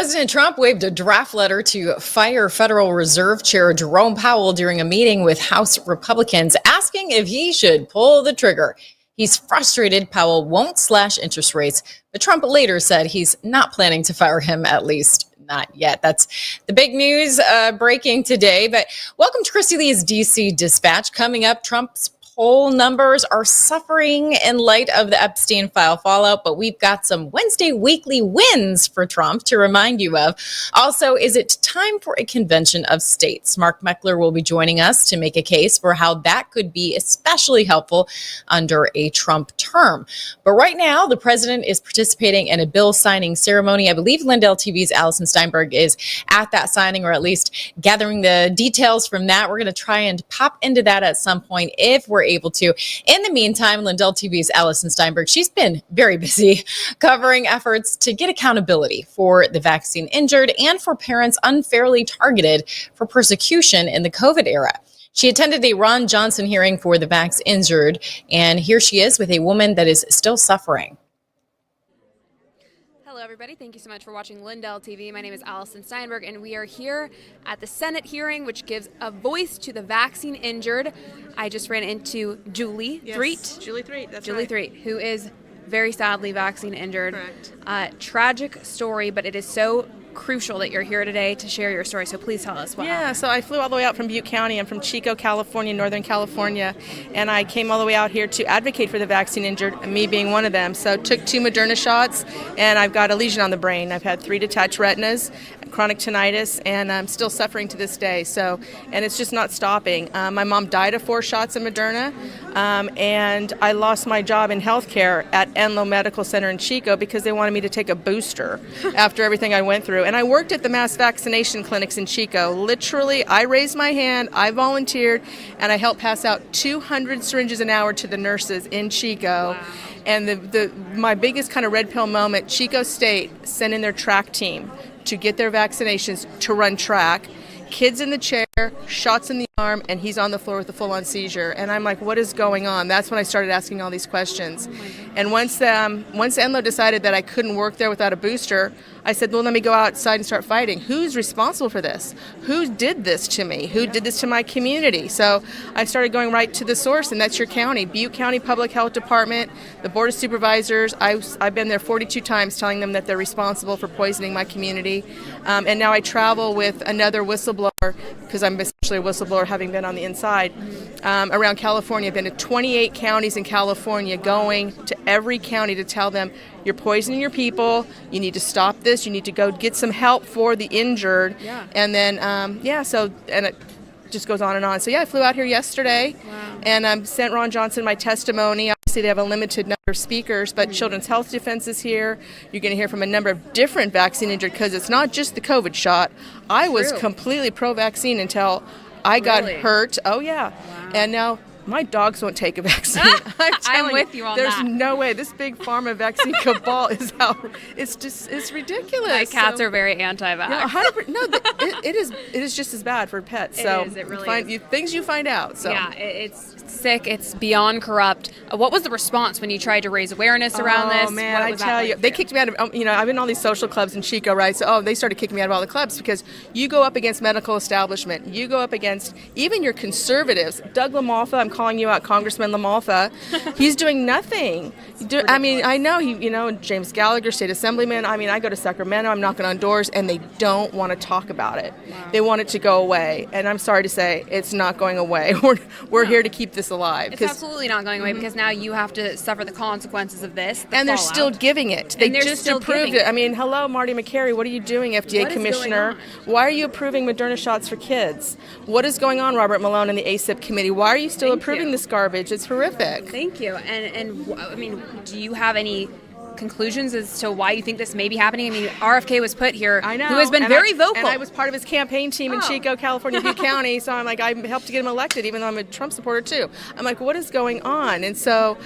President Trump waved a draft letter to fire Federal Reserve Chair Jerome Powell during a meeting with House Republicans, asking if he should pull the trigger. He's frustrated Powell won't slash interest rates, but Trump later said he's not planning to fire him, at least not yet. That's the big news breaking today. But welcome to Christy Lee's DC Dispatch. Coming up, Trump's poll numbers are suffering in light of the Epstein file fallout, but we've got some Wednesday weekly wins for Trump to remind you of. Also, is it time for a convention of states? Mark Meckler will be joining us to make a case for how that could be especially helpful under a Trump term. But right now, the president is participating in a bill signing ceremony. I believe Lindell TV's Allison Steinberg is at that signing, or at least gathering the details from that. We're going to try and pop into that at some point if we're able to. In the meantime, Lindell TV's Allison Steinberg, she's been very busy covering efforts to get accountability for the vaccine injured and for parents unfairly targeted for persecution in the COVID era. She attended a Ron Johnson hearing for the vax injured, and here she is with a woman that is still suffering. Hello, everybody. Thank you so much for watching Lindell TV. My name is Allison Steinberg, and we are here at the Senate hearing, which gives a voice to the vaccine injured. I just ran into Julie Threet. Julie Threet, that's Julie right. Threet, who is very sadly vaccine injured. Correct. Tragic story, but it is so crucial that you're here today to share your story. So please tell us what happened. So I flew all the way out from Butte County. I'm from Chico, California, Northern California, and I came all the way out here to advocate for the vaccine injured, me being one of them. So took 2 Moderna shots, and I've got a lesion on the brain. I've had 3 detached retinas, chronic tinnitus, and I'm still suffering to this day. So, and it's just not stopping. My mom died of 4 shots of Moderna, and I lost my job in healthcare at Enloe Medical Center in Chico because they wanted me to take a booster after everything I went through. And I worked at the mass vaccination clinics in Chico. Literally, I raised my hand, I volunteered, and I helped pass out 200 syringes an hour to the nurses in Chico. Wow. And my biggest kind of red pill moment, Chico State sent in their track team to get their vaccinations to run track. Kids in the chair, shots in the arm, and he's on the floor with a full-on seizure. And I'm like, what is going on? That's when I started asking all these questions. And once Enloe decided that I couldn't work there without a booster, I said, well, let me go outside and start fighting. Who's responsible for this? Who did this to me? Who did this to my community? So I started going right to the source, and that's your county, Butte County Public Health Department, the Board of Supervisors. I've been there 42 times telling them that they're responsible for poisoning my community. And now I travel with another whistleblower, because I'm essentially a whistleblower having been on the inside, around California. I've been to 28 counties in California, going to every county to tell them, you're poisoning your people, you need to stop this, you need to go get some help for the injured. Yeah. And then, and it just goes on and on. So I flew out here yesterday. Wow. And sent Ron Johnson my testimony. Obviously, they have a limited number of speakers, but Children's Health Defense is here. You're going to hear from a number of different vaccine injured, because it's not just the COVID shot. I was True. completely pro-vaccine until I got Really? hurt. Oh, yeah. Wow. And now my dogs won't take a vaccine. I'm telling with you on there's that. no way. This big pharma vaccine cabal is out. It's ridiculous. My cats are very anti-vax. Yeah, 100%. No, it is just as bad for pets. It So is, it really is. things you find out. So. Yeah, it's sick. It's beyond corrupt. What was the response when you tried to raise awareness around this? Oh man, What I was that tell like you, for they kicked me out of. I've been in all these social clubs in Chico, right? So they started kicking me out of all the clubs because you go up against medical establishment. You go up against even your conservatives. Doug LaMalfa, I'm calling you out, Congressman LaMalfa. He's doing nothing. I know James Gallagher, state assemblyman. I go to Sacramento. I'm knocking on doors, and they don't want to talk about it. Wow. They want it to go away, and I'm sorry to say, it's not going away. We're here to keep this alive. It's absolutely not going away because now you have to suffer the consequences of this. And they're fallout. still giving it. They they're just still approved giving it. Hello, Marty McCary. What are you doing, FDA What is Commissioner? going Why are you approving Moderna shots for kids? What is going on, Robert Malone and the ACIP committee? Why are you still Thank approving you. this garbage? It's horrific. Thank you. Do you have any conclusions as to why you think this may be happening? RFK was put here, I know. who has been And very vocal. And I was part of his campaign team in Oh. Chico, California, Butte County. So I'm like, I helped to get him elected, even though I'm a Trump supporter too. I'm like, what is going on? And so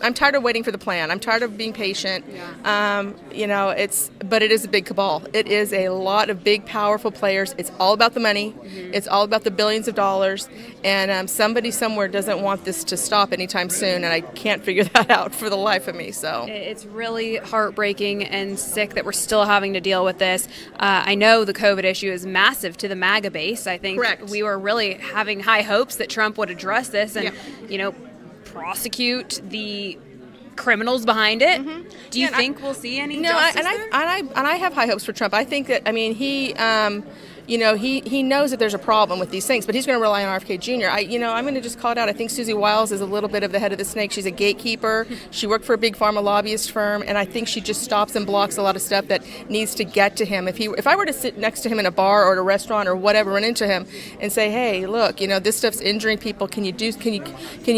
I'm tired of waiting for the plan. I'm tired of being patient. But it is a big cabal. It is a lot of big, powerful players. It's all about the money. It's all about the billions of dollars. And somebody somewhere doesn't want this to stop anytime soon, and I can't figure that out for the life of me. So it's really heartbreaking and sick that we're still having to deal with this. I know the COVID issue is massive to the MAGA base. I think Correct. we were really having high hopes that Trump would address this and, prosecute the criminals behind it. Do you think we'll see any justice there? I have high hopes for Trump. I think that, he knows that there's a problem with these things, but he's going to rely on RFK Jr. I'm going to just call it out. I think Susie Wiles is a little bit of the head of the snake. She's a gatekeeper. She worked for a big pharma lobbyist firm, and I think she just stops and blocks a lot of stuff that needs to get to him. If I were to sit next to him in a bar or at a restaurant or whatever, run into him and say, hey, look, this stuff's injuring people. Can you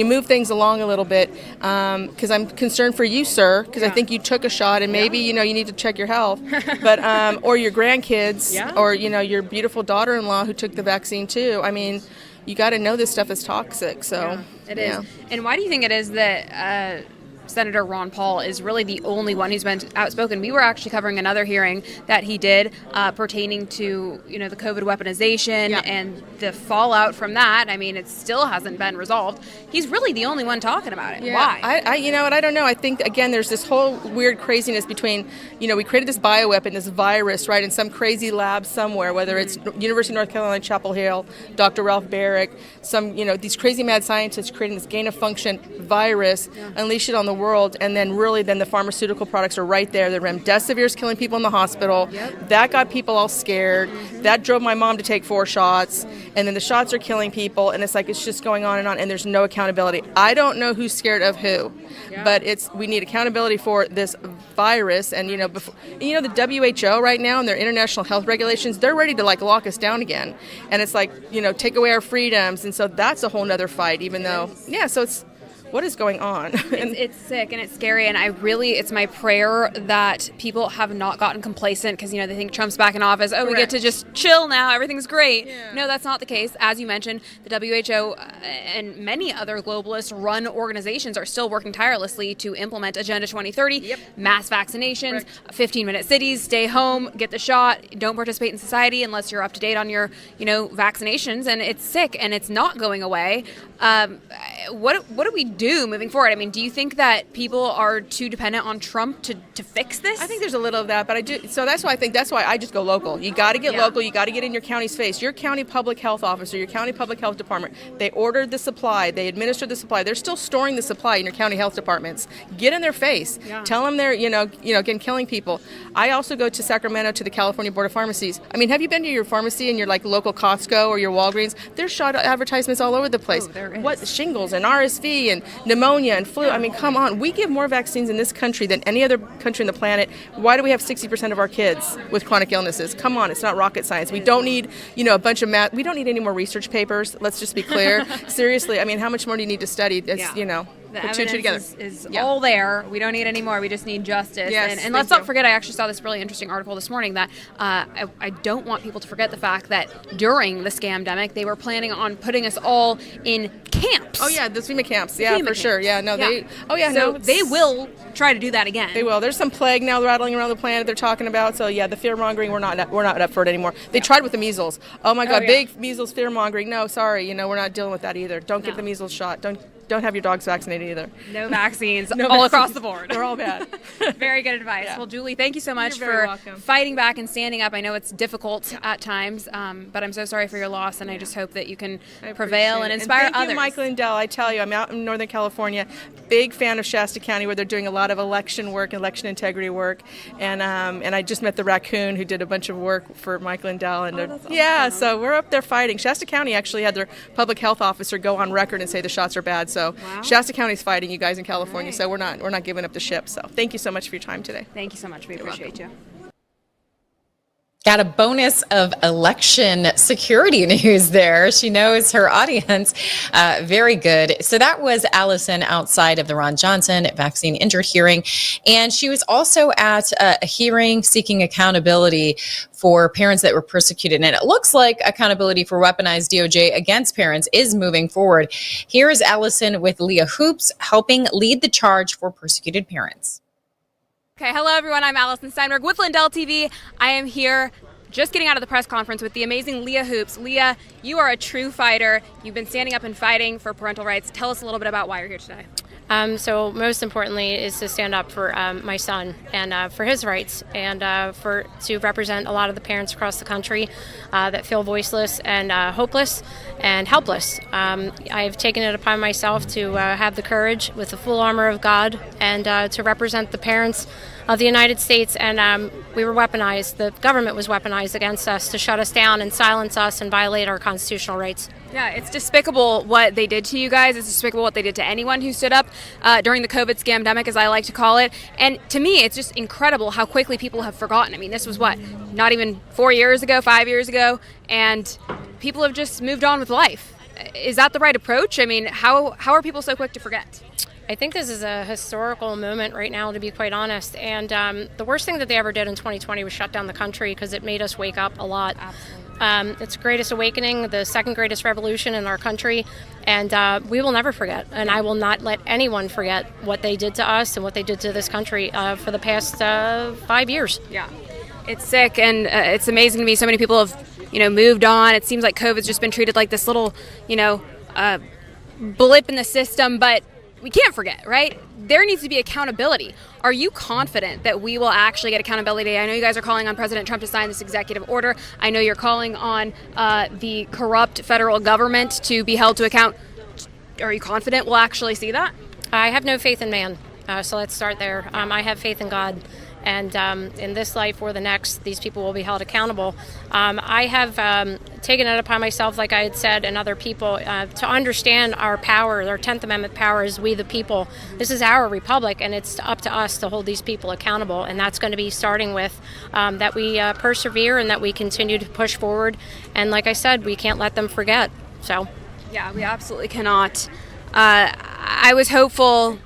move things along a little bit? Because I'm concerned for you, sir, because I think you took a shot, and maybe you need to check your health, but or your grandkids, or your beautiful daughter-in-law who took the vaccine too. I mean, you got to know this stuff is toxic. So it is. And why do you think it is that Senator Ron Paul is really the only one who's been outspoken? We were actually covering another hearing that he did pertaining to the COVID weaponization and the fallout from that. I mean, it still hasn't been resolved. He's really the only one talking about it. Why? I don't know. I think again, there's this whole weird craziness between we created this bioweapon, this virus, right, in some crazy lab somewhere, whether it's University of North Carolina, Chapel Hill, Dr. Ralph Barrick, some these crazy mad scientists creating this gain of function virus, unleash it on the world, and then the pharmaceutical products are right there. The remdesivir is killing people in the hospital. That got people all scared. That drove my mom to take 4 shots, and then the shots are killing people, and it's just going on, and there's no accountability. I don't know who's scared of who, but we need accountability for this virus. And the WHO right now and their international health regulations, they're ready to lock us down again, and it's take away our freedoms, and so that's a whole nother fight. Even though so it's. What is going on? It's sick and it's scary, and it's my prayer that people have not gotten complacent because, they think Trump's back in office. Oh, we get to just chill now. Everything's great. Yeah. No, that's not the case. As you mentioned, the WHO and many other globalist-run organizations are still working tirelessly to implement Agenda 2030, mass vaccinations, 15-minute cities, stay home, get the shot, don't participate in society unless you're up to date on your, vaccinations, and it's sick and it's not going away. What do we do moving forward? I mean, do you think that people are too dependent on Trump to fix this? I think there's a little of that, but I do. So that's why I just go local. You got to get local. You got to get in your county's face. Your county public health officer, your county public health department, they ordered the supply. They administered the supply. They're still storing the supply in your county health departments. Get in their face. Yeah. Tell them they're, again, killing people. I also go to Sacramento to the California Board of Pharmacies. I mean, have you been to your pharmacy in your local Costco or your Walgreens? There's shot advertisements all over the place. Oh, there is. What shingles and RSV and pneumonia and flu. I mean, come on. We give more vaccines in this country than any other country on the planet. Why do we have 60% of our kids with chronic illnesses? Come on, it's not rocket science. We don't need, a bunch of math. We don't need any more research papers. Let's just be clear. Seriously, I mean, how much more do you need to study? The put two together. is all there. We don't need any more. We just need justice. Yes, and let's not forget, I actually saw this really interesting article this morning that I don't want people to forget the fact that during the scamdemic, they were planning on putting us all in camps. Oh, yeah, the FEMA camps. Yeah, FEMA for camps. sure. Yeah, no, they. Oh, yeah, so no. they will try to do that again. They will. There's some plague now rattling around the planet they're talking about. So yeah, the fear mongering, we're not up for it anymore. They tried with the measles. Oh my God, big measles fear mongering. No, sorry, we're not dealing with that either. Don't give the measles shot. Don't have your dogs vaccinated either. No vaccines all across the board. They're all bad. Very good advice. Yeah. Well, Julie, thank you so much for fighting back and standing up. I know it's difficult at times, but I'm so sorry for your loss, and I just hope that you can prevail and inspire and thank others. You, Mike Lindell. I tell you, I'm out in Northern California. Big fan of Shasta County, where they're doing a lot of election work, election integrity work, and I just met the raccoon who did a bunch of work for Mike Lindell, and that's awesome. So we're up there fighting. Shasta County actually had their public health officer go on record and say the shots are bad. So Shasta County's fighting you guys in California, so we're not giving up the ship. So thank you so much for your time today. Thank you so much. We appreciate you. Got a bonus of election security news there. She knows her audience very good. So that was Allison outside of the Ron Johnson vaccine injured hearing. And she was also at a hearing seeking accountability for parents that were persecuted. And it looks like accountability for weaponized DOJ against parents is moving forward. Here is Allison with Leah Hoops helping lead the charge for persecuted parents. Okay, hello everyone. I'm Allison Steinberg with Lindell TV. I am here just getting out of the press conference with the amazing Leah Hoops. Leah, you are a true fighter. You've been standing up and fighting for parental rights. Tell us a little bit about why you're here today. So most importantly is to stand up for my son and for his rights and to represent a lot of the parents across the country that feel voiceless and hopeless and helpless. I've taken it upon myself to have the courage with the full armor of God and to represent the parents of the United States, and we were weaponized. The government was weaponized against us to shut us down and silence us and violate our constitutional rights. Yeah, it's despicable what they did to you guys. It's despicable what they did to anyone who stood up during the COVID scamdemic, as I like to call it. And to me, it's just incredible how quickly people have forgotten. I mean, this was what, not even 4 years ago, 5 years ago, and people have just moved on with life. Is that the right approach? I mean, how are people so quick to forget? I think this is a historical moment right now, to be quite honest. And the worst thing that they ever did in 2020 was shut down the country because it made us wake up a lot. It's the greatest awakening, the second greatest revolution in our country, and we will never forget. And I will not let anyone forget what they did to us and what they did to this country for the past 5 years. Yeah, it's sick, and it's amazing to me. So many people have, moved on. It seems like COVID's just been treated like this little, blip in the system, but we can't forget, right? There needs to be accountability. Are you confident that we will actually get accountability? I know you guys are calling on President Trump to sign this executive order. I know you're calling on the corrupt federal government to be held to account. Are you confident we'll actually see that? I have no faith in man, so let's start there. I have faith in God. And in this life or the next, these people will be held accountable. I have taken it upon myself, like I had said, and other people, to understand our power, our 10th Amendment power is we the people. This is our republic, and it's up to us to hold these people accountable. And that's going to be starting with that we persevere and that we continue to push forward. And like I said, we can't let them forget. So, yeah, we absolutely cannot. I was hopeful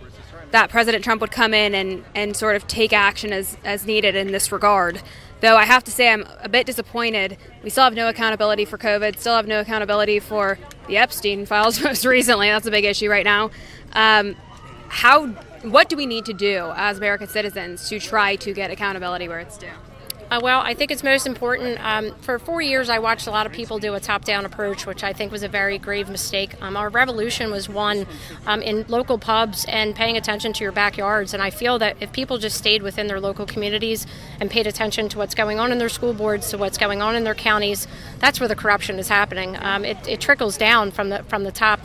that President Trump would come in and sort of take action as needed in this regard. Though I have to say I'm a bit disappointed. We still have no accountability for COVID, still have no accountability for the Epstein files most recently. That's a big issue right now. What do we need to do as American citizens to try to get accountability where it's due? Well, I think it's most important. For 4 years, I watched a lot of people do a top-down approach, which I think was a very grave mistake. Our revolution was won in local pubs and paying attention to your backyards. And I feel that if people just stayed within their local communities and paid attention to what's going on in their school boards, to what's going on in their counties, that's where the corruption is happening. It trickles down from the top,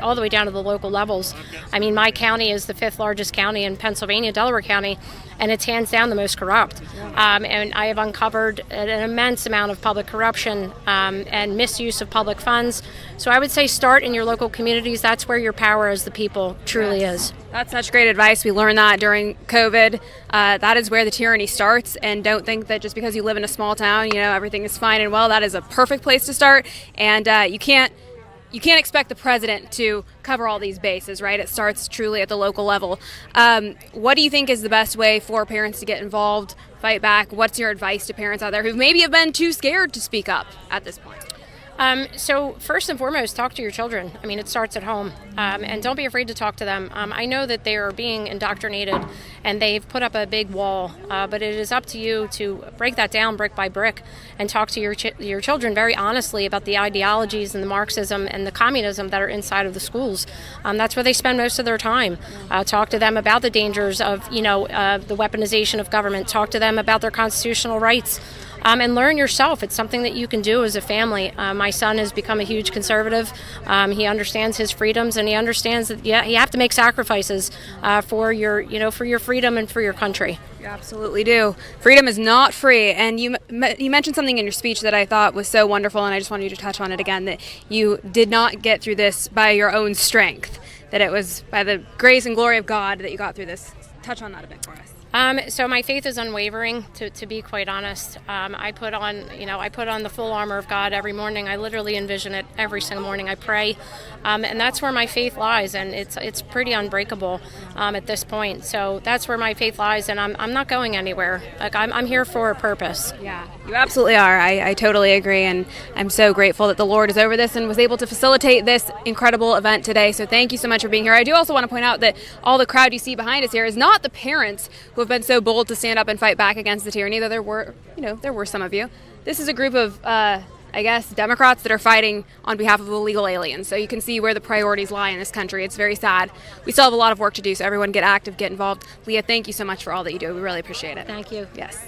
all the way down to the local levels. I mean, my county is the 5th largest county in Pennsylvania, Delaware County, and it's hands down the most corrupt. And I have uncovered an immense amount of public corruption and misuse of public funds. So I would say start in your local communities. That's where your power as the people truly is. That's such great advice. We learned that during COVID. That is where the tyranny starts. And don't think that just because you live in a small town, everything is fine and well. That is a perfect place to start. And you can't expect the president to cover all these bases, right? It starts truly at the local level. What do you think is the best way for parents to get involved, fight back? What's your advice to parents out there who maybe have been too scared to speak up at this point? So first and foremost, talk to your children. I mean, it starts at home, and don't be afraid to talk to them. I know that they are being indoctrinated, and they've put up a big wall, but it is up to you to break that down brick by brick and talk to your children very honestly about the ideologies and the Marxism and the communism that are inside of the schools. That's where they spend most of their time. Talk to them about the dangers of, the weaponization of government. Talk to them about their constitutional rights. And learn yourself. It's something that you can do as a family. My son has become a huge conservative. He understands his freedoms, and he understands that you have to make sacrifices for your freedom and for your country. You absolutely do. Freedom is not free. And you mentioned something in your speech that I thought was so wonderful, and I just wanted you to touch on it again, that you did not get through this by your own strength, that it was by the grace and glory of God that you got through this touch on that a bit for us. So my faith is unwavering, to be quite honest. I put on the full armor of God every morning. I literally envision it every single morning. I pray, and that's where my faith lies, and it's pretty unbreakable at this point. So that's where my faith lies, and I'm not going anywhere. Like I'm here for a purpose. Yeah, you absolutely are. I totally agree, and I'm so grateful that the Lord is over this and was able to facilitate this incredible event today. So thank you so much for being here. I do also want to point out that all the crowd you see behind us here is not the parents who have been so bold to stand up and fight back against the tyranny, though there were some of you. This is a group of, Democrats that are fighting on behalf of illegal aliens. So you can see where the priorities lie in this country. It's very sad. We still have a lot of work to do, so everyone get active, get involved. Leah, thank you so much for all that you do. We really appreciate it. Thank you. Yes.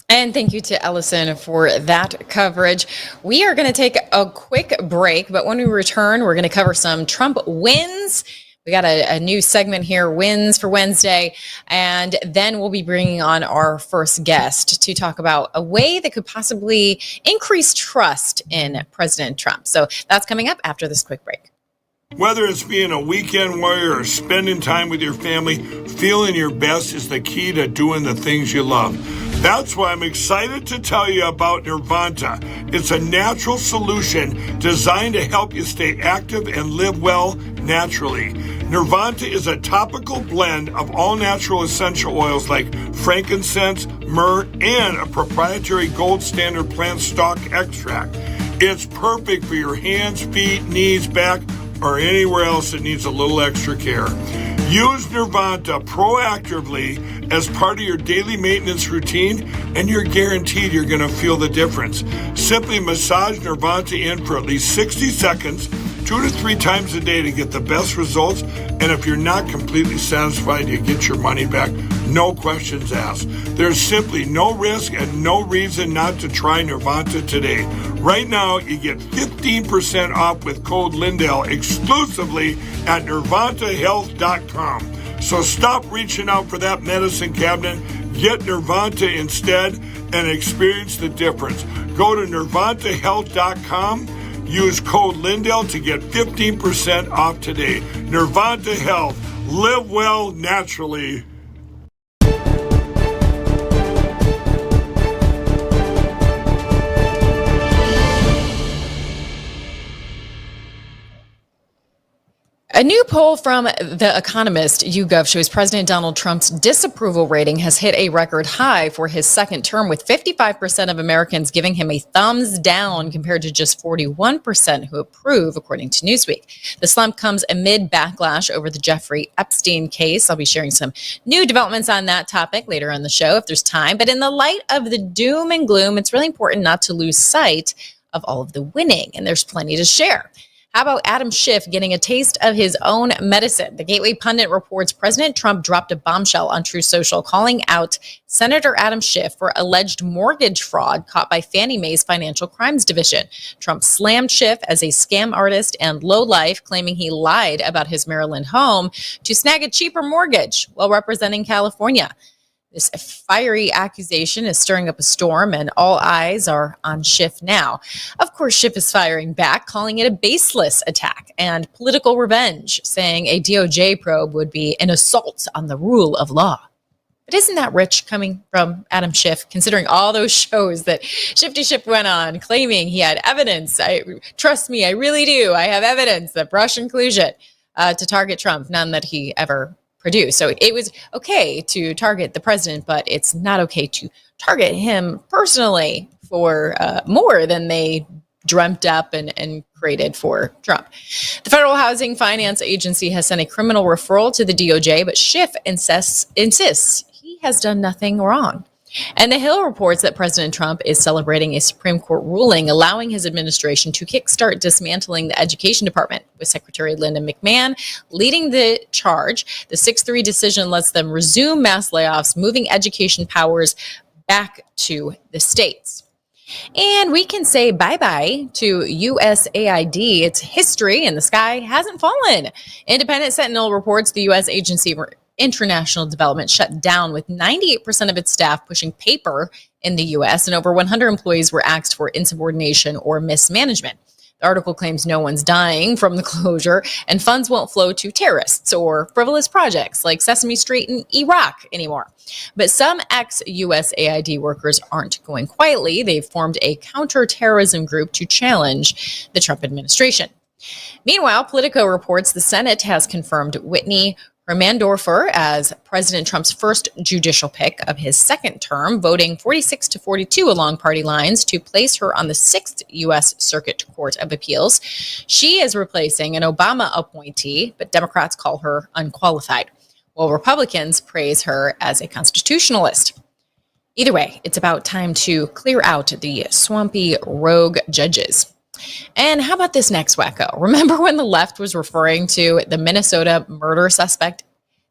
And thank you to Ellison for that coverage. We are going to take a quick break, but when we return, we're going to cover some Trump wins. We got a new segment here, Wins for Wednesday, and then we'll be bringing on our first guest to talk about a way that could possibly increase trust in President Trump. So that's coming up after this quick break. Whether it's being a weekend warrior or spending time with your family, feeling your best is the key to doing the things you love. That's why I'm excited to tell you about Nirvanta. It's a natural solution designed to help you stay active and live well naturally. Nirvanta is a topical blend of all natural essential oils like frankincense, myrrh, and a proprietary gold standard plant stock extract. It's perfect for your hands, feet, knees, back, or anywhere else that needs a little extra care. Use Nirvanta proactively as part of your daily maintenance routine, and you're guaranteed you're going to feel the difference. Simply massage Nirvanta in for at least 60 seconds, 2 to 3 times a day to get the best results. And if you're not completely satisfied, you get your money back. No questions asked. There's simply no risk and no reason not to try Nirvanta today. Right now, you get 15% off with code Lindell exclusively at nirvantahealth.com. So stop reaching out for that medicine cabinet. Get Nirvanta instead and experience the difference. Go to nirvantahealth.com. Use code Lindell to get 15% off today. Nirvanta Health. Live well naturally. A new poll from The Economist, YouGov, shows President Donald Trump's disapproval rating has hit a record high for his second term, with 55% of Americans giving him a thumbs down compared to just 41% who approve, according to Newsweek. The slump comes amid backlash over the Jeffrey Epstein case. I'll be sharing some new developments on that topic later on the show if there's time. But in the light of the doom and gloom, it's really important not to lose sight of all of the winning, and there's plenty to share. How about Adam Schiff getting a taste of his own medicine? The Gateway Pundit reports President Trump dropped a bombshell on Truth Social, calling out Senator Adam Schiff for alleged mortgage fraud caught by Fannie Mae's Financial Crimes Division. Trump slammed Schiff as a scam artist and lowlife, claiming he lied about his Maryland home to snag a cheaper mortgage while representing California. This fiery accusation is stirring up a storm, and all eyes are on Schiff now. Of course, Schiff is firing back, calling it a baseless attack and political revenge, saying a DOJ probe would be an assault on the rule of law. But isn't that rich coming from Adam Schiff, considering all those shows that Shifty Schiff went on, claiming he had evidence? Trust me, I really do. I have evidence of Russian collusion to target Trump, none that he ever produced. So it was okay to target the president, but it's not okay to target him personally for more than they dreamt up and created for Trump. The Federal Housing Finance Agency has sent a criminal referral to the DOJ, but Schiff insists he has done nothing wrong. And The Hill reports that President Trump is celebrating a Supreme Court ruling allowing his administration to kickstart dismantling the Education Department, with Secretary Linda McMahon leading the charge. The 6-3 decision lets them resume mass layoffs, moving education powers back to the states. And we can say bye-bye to USAID. Its history in the sky hasn't fallen. Independent Sentinel reports the U.S. Agency for International Development shut down, with 98% of its staff pushing paper in the U.S., and over 100 employees were axed for insubordination or mismanagement. The article claims no one's dying from the closure, and funds won't flow to terrorists or frivolous projects like Sesame Street in Iraq anymore. But some ex-USAID workers aren't going quietly. They've formed a counterterrorism group to challenge the Trump administration. Meanwhile, Politico reports the Senate has confirmed Whitney Hermandorfer as President Trump's first judicial pick of his second term, voting 46-42 along party lines to place her on the 6th U.S. Circuit Court of Appeals. She is replacing an Obama appointee, but Democrats call her unqualified, while Republicans praise her as a constitutionalist. Either way, it's about time to clear out the swampy rogue judges. And how about this next wacko? Remember when the left was referring to the Minnesota murder suspect?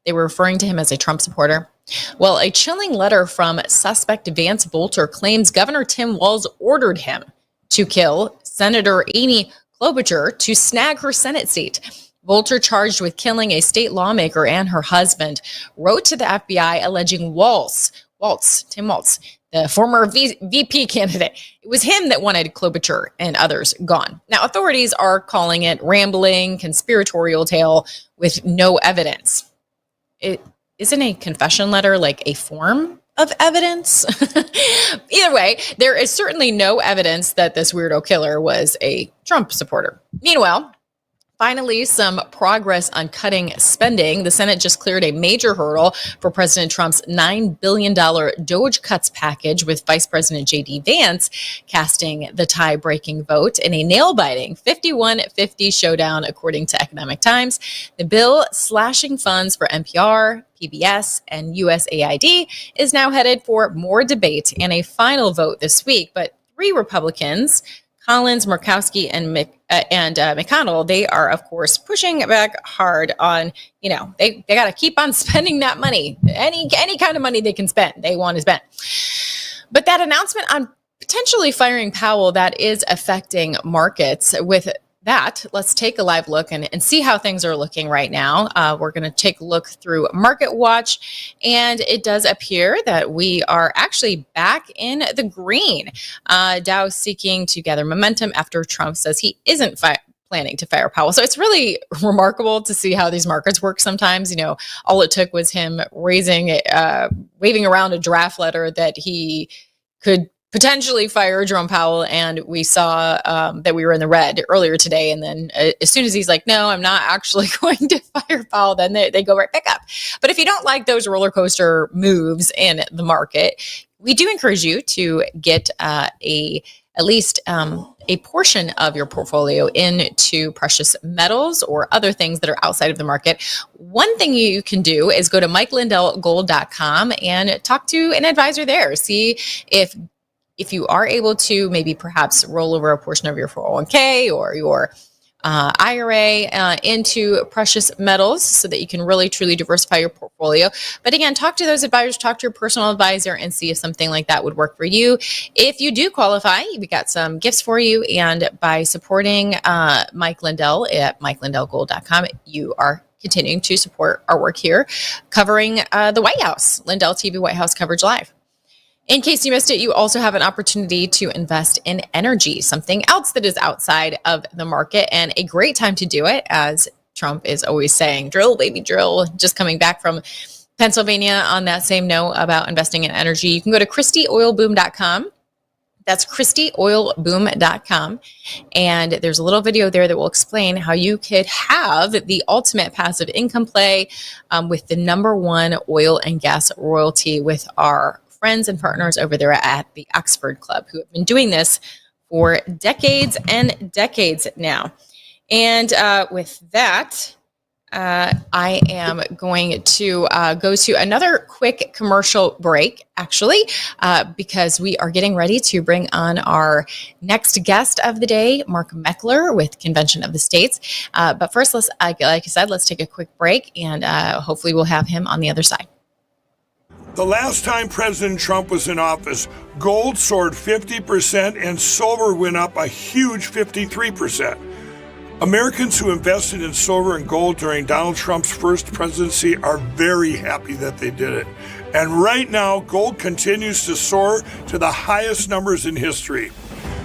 They were referring to him as a Trump supporter. Well, a chilling letter from suspect Vance Bolter claims Governor Tim Walz ordered him to kill Senator Amy Klobuchar to snag her Senate seat. Bolter, charged with killing a state lawmaker and her husband, wrote to the FBI alleging Tim Walz, the former VP candidate. It was him that wanted Klobuchar and others gone. Now, authorities are calling it rambling, conspiratorial tale with no evidence. It isn't a confession letter like a form of evidence. Either way, there is certainly no evidence that this weirdo killer was a Trump supporter. Meanwhile, finally, some progress on cutting spending. The Senate just cleared a major hurdle for President Trump's $9 billion DOGE cuts package, with Vice President J.D. Vance casting the tie-breaking vote in a nail-biting 51-50 showdown, according to Economic Times. The bill, slashing funds for NPR, PBS, and USAID, is now headed for more debate and a final vote this week. But three Republicans, Collins, Murkowski, and McConnell, they are, of course, pushing back hard on, they got to keep on spending that money. Any kind of money they can spend, they want to spend. But that announcement on potentially firing Powell, that is affecting markets. With that, let's take a live look and see how things are looking right now. We're going to take a look through Market Watch, and it does appear that we are actually back in the green. Dow seeking to gather momentum after Trump says he isn't planning to fire Powell. So it's really remarkable to see how these markets work sometimes. All it took was him waving around a draft letter that he could potentially fire Jerome Powell, and we saw that we were in the red earlier today. And then as soon as he's like, no, I'm not actually going to fire Powell, then they go right back up. But if you don't like those roller coaster moves in the market, we do encourage you to get at least a portion of your portfolio into precious metals or other things that are outside of the market. One thing you can do is go to MikeLindellGold.com and talk to an advisor there. See if you are able to maybe perhaps roll over a portion of your 401k or your IRA into precious metals so that you can really truly diversify your portfolio. But again, talk to those advisors, talk to your personal advisor, and see if something like that would work for you. If you do qualify, we've got some gifts for you. And by supporting Mike Lindell at MikeLindellGold.com, you are continuing to support our work here covering the White House, Lindell TV White House coverage live. In case you missed it, you also have an opportunity to invest in energy, something else that is outside of the market, and a great time to do it, as Trump is always saying, drill, baby, drill. Just coming back from Pennsylvania on that same note about investing in energy. You can go to ChristieOilBoom.com. That's ChristieOilBoom.com. And there's a little video there that will explain how you could have the ultimate passive income play with the #1 oil and gas royalty with our friends and partners over there at the Oxford Club, who have been doing this for decades and decades now. And with that, I am going to go to another quick commercial break, actually, because we are getting ready to bring on our next guest of the day, Mark Meckler with Convention of the States. But first, like I said, let's take a quick break, and hopefully we'll have him on the other side. The last time President Trump was in office, gold soared 50% and silver went up a huge 53%. Americans who invested in silver and gold during Donald Trump's first presidency are very happy that they did it. And right now, gold continues to soar to the highest numbers in history.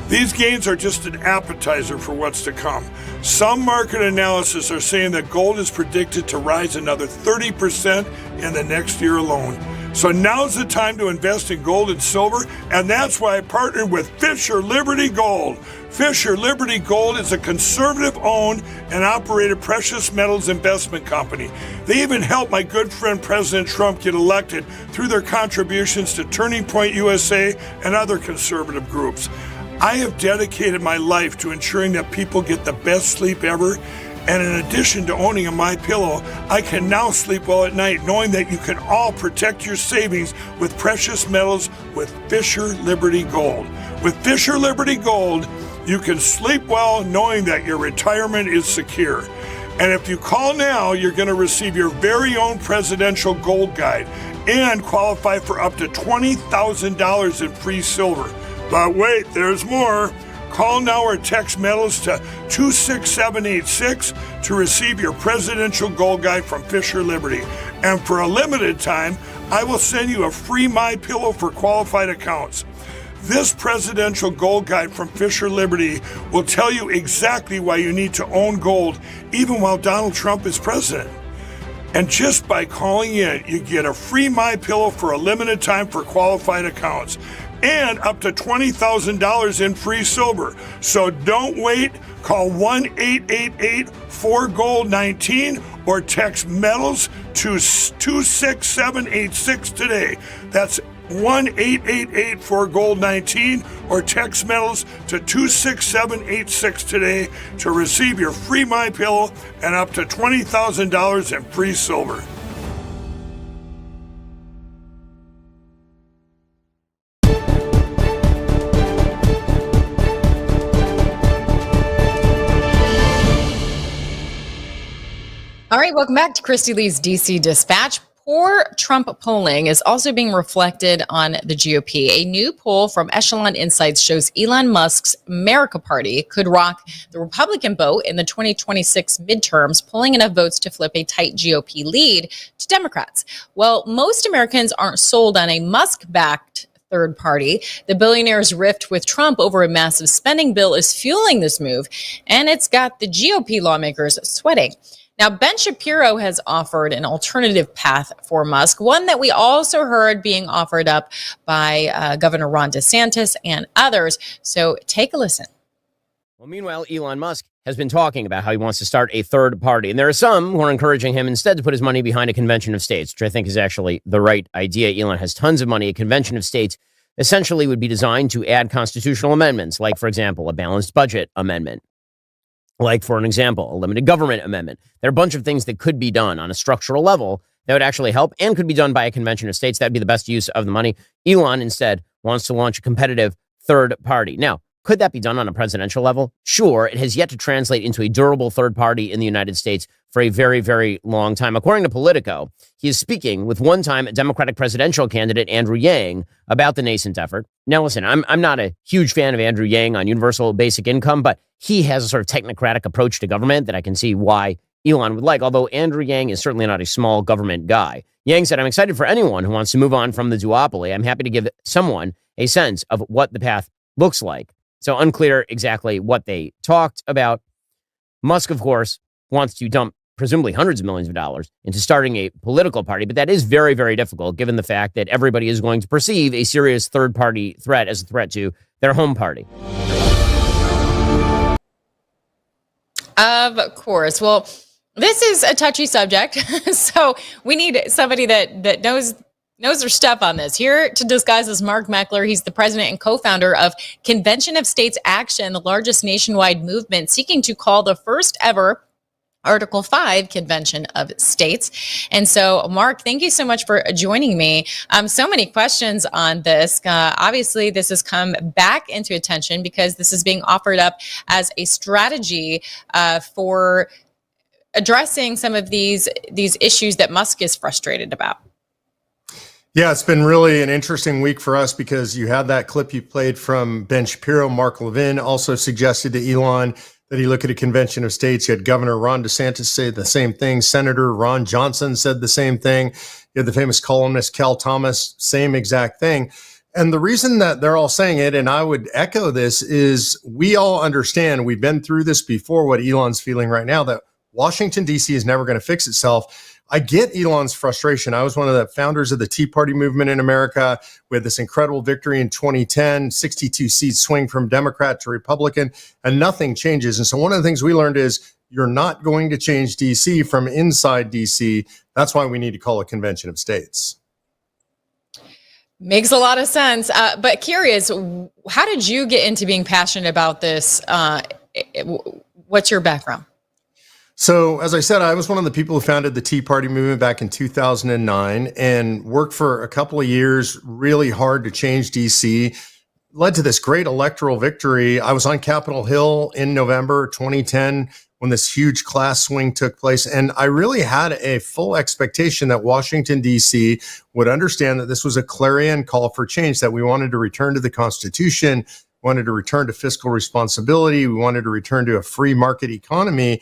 These gains are just an appetizer for what's to come. Some market analysis are saying that gold is predicted to rise another 30% in the next year alone. So now's the time to invest in gold and silver, and that's why I partnered with Fisher Liberty Gold. Fisher Liberty Gold is a conservative-owned and operated precious metals investment company. They even helped my good friend President Trump get elected through their contributions to Turning Point USA and other conservative groups. I have dedicated my life to ensuring that people get the best sleep ever. And in addition to owning a MyPillow, I can now sleep well at night knowing that you can all protect your savings with precious metals with Fisher Liberty Gold. With Fisher Liberty Gold, you can sleep well knowing that your retirement is secure. And if you call now, you're going to receive your very own presidential gold guide and qualify for up to $20,000 in free silver. But wait, there's more. Call now or text metals to 26786 to receive your presidential gold guide from Fisher Liberty. And for a limited time, I will send you a free MyPillow for qualified accounts. This presidential gold guide from Fisher Liberty will tell you exactly why you need to own gold even while Donald Trump is president. And just by calling in, you get a free MyPillow for a limited time for qualified accounts and up to $20,000 in free silver. So don't wait. Call 1-888-4GOLD-19 or text metals to 26786 today. That's 1-888-4GOLD-19 or text metals to 26786 today to receive your free MyPillow and up to $20,000 in free silver. All right, welcome back to Christy Lee's DC Dispatch. Poor Trump polling is also being reflected on the GOP. A new poll from Echelon Insights shows Elon Musk's America Party could rock the Republican vote in the 2026 midterms, pulling enough votes to flip a tight GOP lead to Democrats. Well, most Americans aren't sold on a Musk-backed third party. The billionaire's rift with Trump over a massive spending bill is fueling this move, and it's got the GOP lawmakers sweating. Now, Ben Shapiro has offered an alternative path for Musk, one that we also heard being offered up by Governor Ron DeSantis and others. So take a listen. Well, meanwhile, Elon Musk has been talking about how he wants to start a third party. And there are some who are encouraging him instead to put his money behind a convention of states, which I think is actually the right idea. Elon has tons of money. A convention of states essentially would be designed to add constitutional amendments, like, for example, a balanced budget amendment. Like, for an example, a limited government amendment. There are a bunch of things that could be done on a structural level that would actually help and could be done by a convention of states. That'd be the best use of the money. Elon instead wants to launch a competitive third party. Now, could that be done on a presidential level? Sure. It has yet to translate into a durable third party in the United States for a very, very long time. According to Politico, he is speaking with one-time Democratic presidential candidate Andrew Yang about the nascent effort. Now, listen, I'm not a huge fan of Andrew Yang on universal basic income, but he has a sort of technocratic approach to government that I can see why Elon would like, although Andrew Yang is certainly not a small government guy. Yang said, "I'm excited for anyone who wants to move on from the duopoly. I'm happy to give someone a sense of what the path looks like." So unclear exactly what they talked about. Musk, of course, wants to dump presumably hundreds of millions of dollars into starting a political party, but that is very, very difficult given the fact that everybody is going to perceive a serious third-party threat as a threat to their home party. Of course. Well, this is a touchy subject, so we need somebody that knows their stuff on this. Here to discuss is Mark Meckler. He's the president and co-founder of Convention of States Action, the largest nationwide movement seeking to call the first ever Article 5 Convention of States. And so, Mark, thank you so much for joining me. So many questions on this. Obviously, this has come back into attention because this is being offered up as a strategy for addressing some of these issues that Musk is frustrated about. Yeah, it's been really an interesting week for us because you had that clip you played from Ben Shapiro. Mark Levin also suggested to Elon that he look at a convention of states. You had Governor Ron DeSantis say the same thing. Senator Ron Johnson said the same thing. You had the famous columnist Cal Thomas, same exact thing. And the reason that they're all saying it, and I would echo this, is we all understand, we've been through this before, what Elon's feeling right now, that Washington, D.C. is never going to fix itself. I get Elon's frustration. I was one of the founders of the Tea Party movement in America. We had this incredible victory in 2010, 62 seats swing from Democrat to Republican, and nothing changes. And so one of the things we learned is you're not going to change D.C. from inside D.C. That's why we need to call a convention of states. Makes a lot of sense. But curious, how did you get into being passionate about this? What's your background? So, as I said, I was one of the people who founded the Tea Party movement back in 2009 and worked for a couple of years really hard to change DC. Led to this great electoral victory. I was on Capitol Hill in November 2010 when this huge class swing took place. And I really had a full expectation that Washington, D.C. would understand that this was a clarion call for change, that we wanted to return to the Constitution, wanted to return to fiscal responsibility, we wanted to return to a free market economy.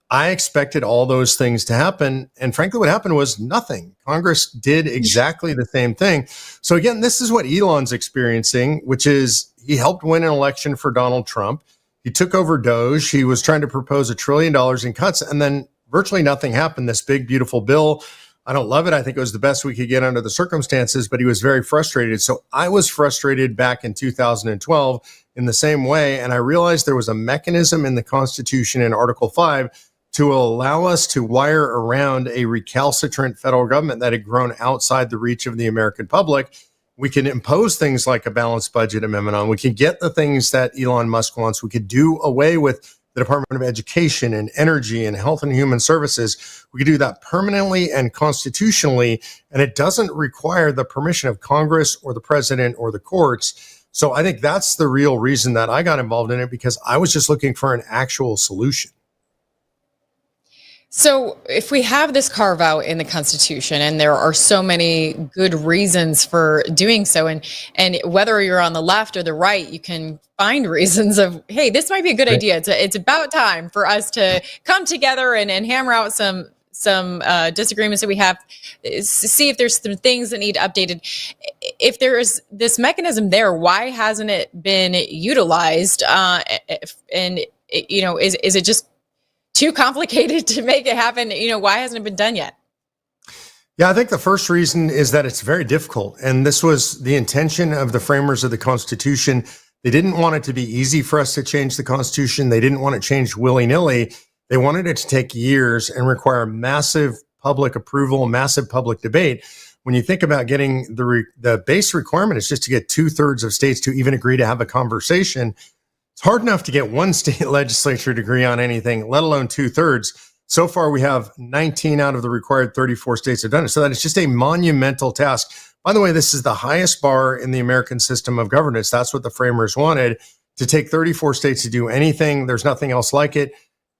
I expected all those things to happen. And frankly, what happened was nothing. Congress did exactly the same thing. So again, this is what Elon's experiencing, which is he helped win an election for Donald Trump. He took over Doge. He was trying to propose $1 trillion in cuts, and then virtually nothing happened. This big, beautiful bill. I don't love it. I think it was the best we could get under the circumstances, but he was very frustrated. So I was frustrated back in 2012 in the same way. And I realized there was a mechanism in the Constitution in Article 5 to allow us to wire around a recalcitrant federal government that had grown outside the reach of the American public. We can impose things like a balanced budget amendment on. We can get the things that Elon Musk wants. We could do away with the Department of Education and Energy and Health and Human Services. We could do that permanently and constitutionally, and it doesn't require the permission of Congress or the president or the courts. So I think that's the real reason that I got involved in it, because I was just looking for an actual solution. So if we have this carve out in the Constitution, and there are so many good reasons for doing so, and whether you're on the left or the right, you can find reasons of, hey, this might be a good idea. It's about time for us to come together and hammer out some disagreements that we have, see if there's some things that need updated. If there is this mechanism there, why hasn't it been utilized? And is it just too complicated to make it happen? Why hasn't it been done yet? Yeah, I think the first reason is that it's very difficult. And this was the intention of the framers of the Constitution. They didn't want it to be easy for us to change the Constitution. They didn't want it changed willy-nilly. They wanted it to take years and require massive public approval, massive public debate. When you think about getting the base requirement is just to get 2/3 of states to even agree to have a conversation. It's hard enough to get one state legislature to agree on anything, let alone 2/3. So far, we have 19 out of the required 34 states have done it. So that it's just a monumental task. By the way, this is the highest bar in the American system of governance. That's what the framers wanted, to take 34 states to do anything. There's nothing else like it.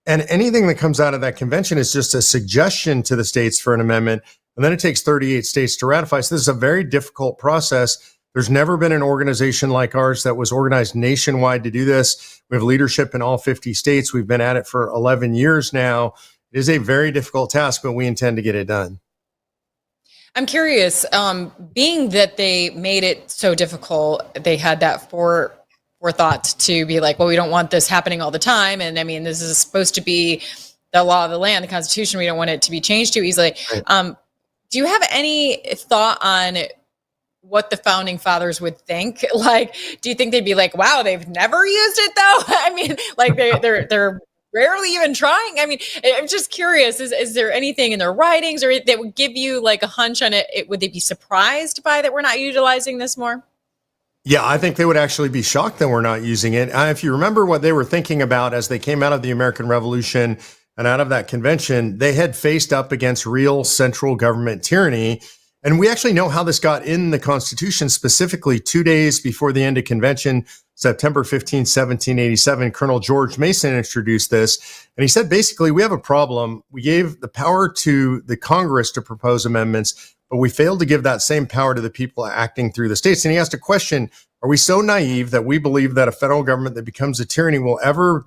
And anything that comes out of that convention is just a suggestion to the states for an amendment. And then it takes 38 states to ratify. So this is a very difficult process. There's never been an organization like ours that was organized nationwide to do this. We have leadership in all 50 states. We've been at it for 11 years now. It is a very difficult task, but we intend to get it done. I'm curious, being that they made it so difficult, they had that forethought to be like, well, we don't want this happening all the time. And I mean, this is supposed to be the law of the land, the Constitution. We don't want it to be changed too easily. Right. Do you have any thought on what the founding fathers would think? Like, do you think they'd be like, wow, they've never used it though? I mean, like they're rarely even trying. I mean, I'm just curious, is there anything in their writings or that would give you like a hunch on it? Would they be surprised by that we're not utilizing this more? Yeah, I think they would actually be shocked that we're not using it. If you remember what they were thinking about as they came out of the American Revolution and out of that convention, they had faced up against real central government tyranny. And we actually know how this got in the Constitution. Specifically, 2 days before the end of convention, September 15, 1787, Colonel George Mason introduced this. And he said, basically, we have a problem. We gave the power to the Congress to propose amendments, but we failed to give that same power to the people acting through the states. And he asked a question, are we so naive that we believe that a federal government that becomes a tyranny will ever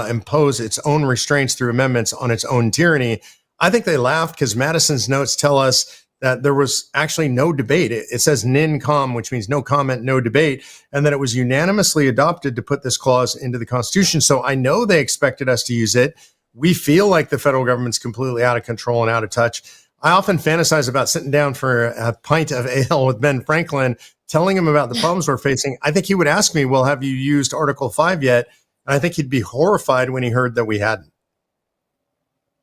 impose its own restraints through amendments on its own tyranny? I think they laughed because Madison's notes tell us that there was actually no debate. It says NINCOM, which means no comment, no debate, and that it was unanimously adopted to put this clause into the Constitution. So I know they expected us to use it. We feel like the federal government's completely out of control and out of touch. I often fantasize about sitting down for a pint of ale with Ben Franklin, telling him about the problems we're facing. I think he would ask me, well, have you used Article 5 yet? And I think he'd be horrified when he heard that we hadn't.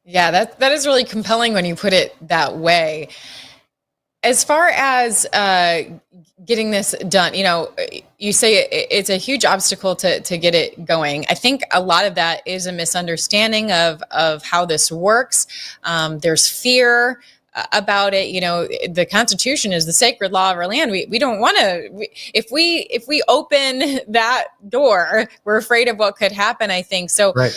Yeah, that is really compelling when you put it that way. As far as getting this done, you say it's a huge obstacle to get it going. I think a lot of that is a misunderstanding of how this works. There's fear about it. The Constitution is the sacred law of our land. We don't want to. If we open that door, we're afraid of what could happen, I think. So, right.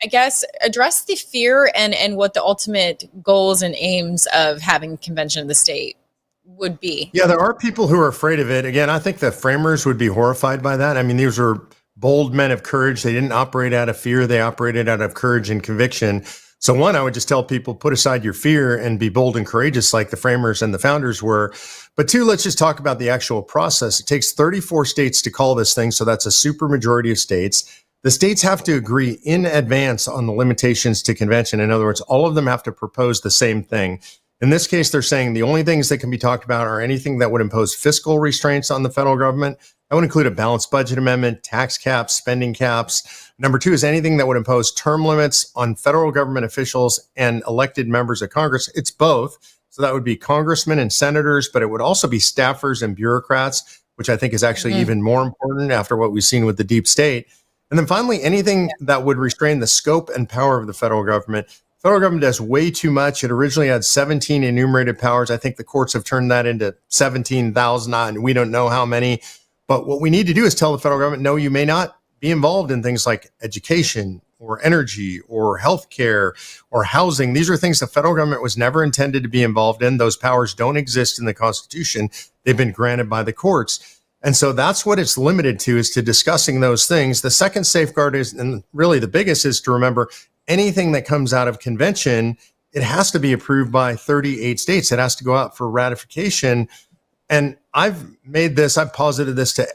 I guess address the fear and what the ultimate goals and aims of having convention of the state would be. Yeah, there are people who are afraid of it. Again, I think the framers would be horrified by that. I mean, these were bold men of courage. They didn't operate out of fear. They operated out of courage and conviction. So one, I would just tell people, put aside your fear and be bold and courageous like the framers and the founders were. But two, let's just talk about the actual process. It takes 34 states to call this thing. So that's a supermajority of states. The states have to agree in advance on the limitations to convention. In other words, all of them have to propose the same thing. In this case, they're saying the only things that can be talked about are anything that would impose fiscal restraints on the federal government. That would include a balanced budget amendment, tax caps, spending caps. Number two is anything that would impose term limits on federal government officials and elected members of Congress. It's both. So that would be congressmen and senators, but it would also be staffers and bureaucrats, which I think is actually even more important after what we've seen with the deep state. And then finally, anything that would restrain the scope and power of the federal government. The federal government does way too much. It originally had 17 enumerated powers. I think the courts have turned that into 17,000, and we don't know how many. But what we need to do is tell the federal government, no, you may not be involved in things like education or energy or healthcare or housing. These are things the federal government was never intended to be involved in. Those powers don't exist in the Constitution. They've been granted by the courts. And so that's what it's limited to, is to discussing those things. The second safeguard is, and really the biggest, is to remember anything that comes out of convention, it has to be approved by 38 states. It has to go out for ratification. And I've posited this to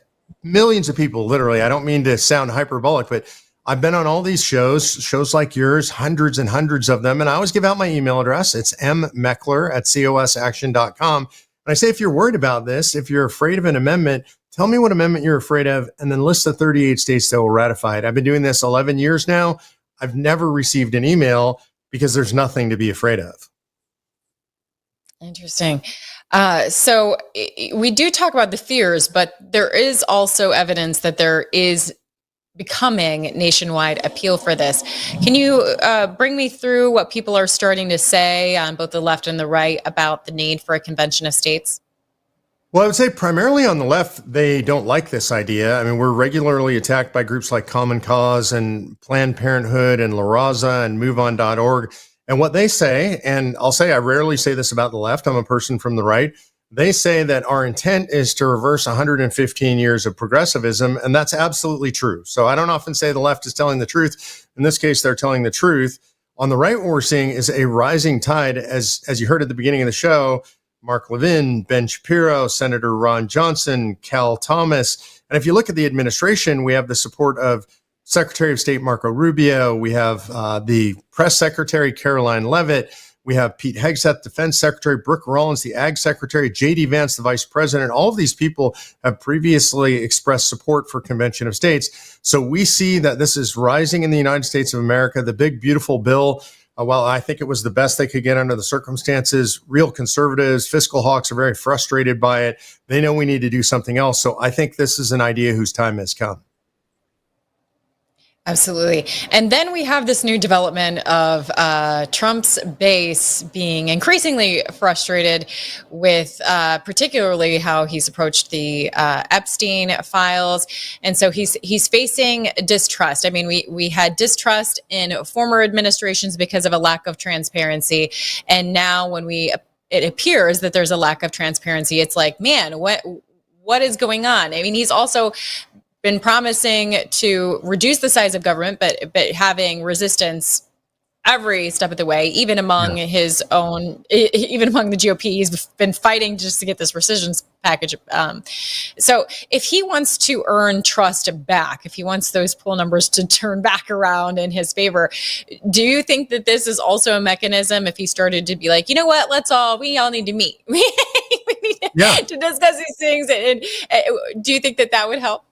millions of people, literally. I don't mean to sound hyperbolic, but I've been on all these shows like yours, hundreds and hundreds of them. And I always give out my email address. It's mmeckler@cosaction.com. And I say, if you're worried about this, if you're afraid of an amendment, tell me what amendment you're afraid of, and then list the 38 states that will ratify it. I've been doing this 11 years now. I've never received an email because there's nothing to be afraid of. Interesting. So we do talk about the fears, but there is also evidence that there is becoming nationwide appeal for this. Can you bring me through what people are starting to say on both the left and the right about the need for a convention of states? Well, I would say primarily on the left, they don't like this idea. I mean, we're regularly attacked by groups like Common Cause and Planned Parenthood and La Raza and MoveOn.org. And what they say, and I'll say I rarely say this about the left, I'm a person from the right, they say that our intent is to reverse 115 years of progressivism, and that's absolutely true. So I don't often say the left is telling the truth. In this case, they're telling the truth. On the right, what we're seeing is a rising tide, as you heard at the beginning of the show. Mark Levin, Ben Shapiro, Senator Ron Johnson, Cal Thomas. And if you look at the administration, we have the support of Secretary of State Marco Rubio. We have the Press Secretary Caroline Leavitt. We have Pete Hegseth, Defense Secretary, Brooke Rollins, the Ag Secretary, J.D. Vance, the Vice President. All of these people have previously expressed support for Convention of States. So we see that this is rising in the United States of America. The big, beautiful bill, while I think it was the best they could get under the circumstances, real conservatives, fiscal hawks are very frustrated by it. They know we need to do something else. So I think this is an idea whose time has come. Absolutely. And then we have this new development of Trump's base being increasingly frustrated with particularly how he's approached the Epstein files. And so he's facing distrust. I mean, we had distrust in former administrations because of a lack of transparency. And now when it appears that there's a lack of transparency, it's like, man, what is going on? I mean, he's also been promising to reduce the size of government, but having resistance every step of the way, even among his own, even among the GOP. He's been fighting just to get this rescission package. So if he wants to earn trust back, if he wants those poll numbers to turn back around in his favor, do you think that this is also a mechanism if he started to be like, you know what, we all need to meet. We need to discuss these things. And do you think that that would help?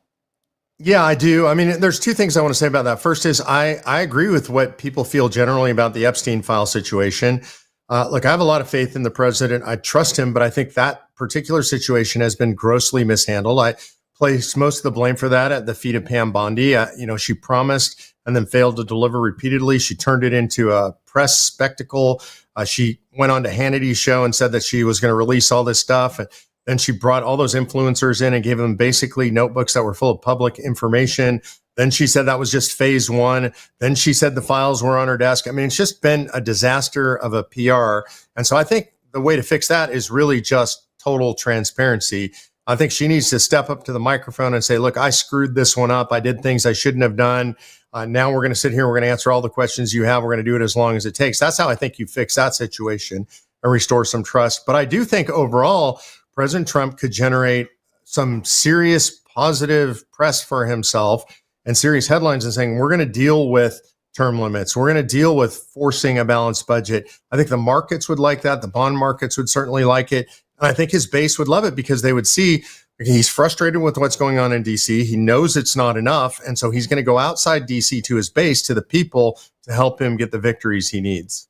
Yeah, I do. I mean, there's two things I want to say about that. First is I agree with what people feel generally about the Epstein file situation. Look, I have a lot of faith in the president. I trust him, but I think that particular situation has been grossly mishandled. I place most of the blame for that at the feet of Pam Bondi. She promised and then failed to deliver repeatedly. She turned it into a press spectacle. She went on to Hannity's show and said that she was going to release all this stuff. And then she brought all those influencers in and gave them basically notebooks that were full of public information. Then she said that was just phase one. Then she said the files were on her desk. I mean, it's just been a disaster of a PR. And so I think the way to fix that is really just total transparency. I think she needs to step up to the microphone and say, look, I screwed this one up. I did things I shouldn't have done. Now we're going to sit here. We're going to answer all the questions you have. We're going to do it as long as it takes. That's how I think you fix that situation and restore some trust. But I do think overall, President Trump could generate some serious positive press for himself and serious headlines and saying, we're going to deal with term limits. We're going to deal with forcing a balanced budget. I think the markets would like that. The bond markets would certainly like it. And I think his base would love it because they would see he's frustrated with what's going on in DC. He knows it's not enough. And so he's going to go outside DC to his base, to the people, to help him get the victories he needs.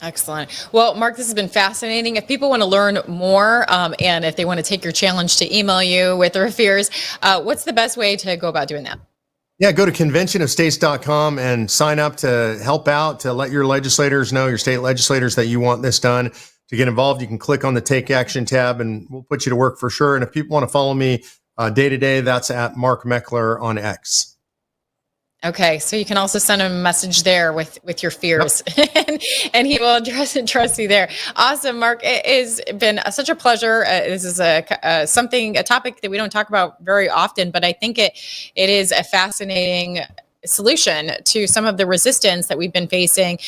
Excellent. Well, Mark, this has been fascinating. If people want to learn more and if they want to take your challenge to email you with their fears, what's the best way to go about doing that? Yeah, go to conventionofstates.com and sign up to help out, to let your legislators know, your state legislators, that you want this done. To get involved, you can click on the Take Action tab and we'll put you to work for sure. And if people want to follow me day to day, that's at Mark Meckler on X. Okay, so you can also send him a message there with your fears, and he will trust you there. Awesome, Mark. It has been such a pleasure. This is a topic that we don't talk about very often, but I think it is a fascinating solution to some of the resistance that we've been facing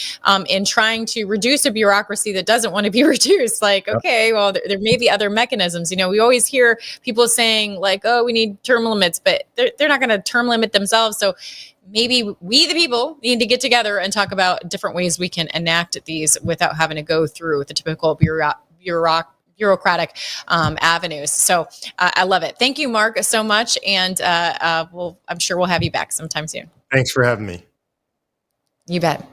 in trying to reduce a bureaucracy that doesn't want to be reduced. Like, okay, well, there may be other mechanisms. We always hear people saying like, oh, we need term limits, but they're not going to term limit themselves. So maybe we, the people, need to get together and talk about different ways we can enact these without having to go through the typical bureaucratic avenues. So I love it. Thank you, Mark, so much. And I'm sure we'll have you back sometime soon. Thanks for having me. You bet.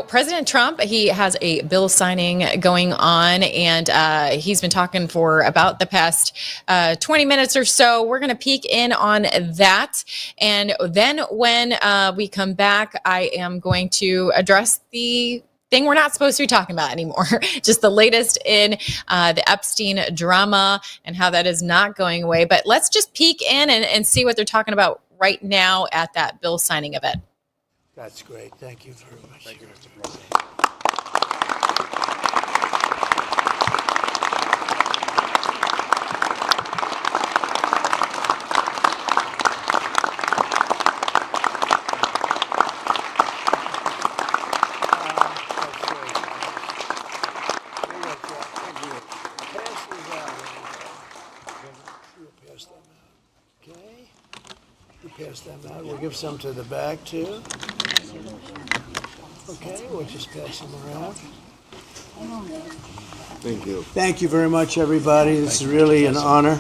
President Trump, he has a bill signing going on, and he's been talking for about the past 20 minutes or so. We're going to peek in on that. And then when we come back, I am going to address the thing we're not supposed to be talking about anymore, just the latest in the Epstein drama and how that is not going away. But let's just peek in and see what they're talking about right now at that bill signing event. That's great. Thank you very much. Thank you, Mr. President. Pass them out. We'll give some to the back too. Okay, we'll just pass them around. Thank you. Thank you very much, everybody. This is really an honor.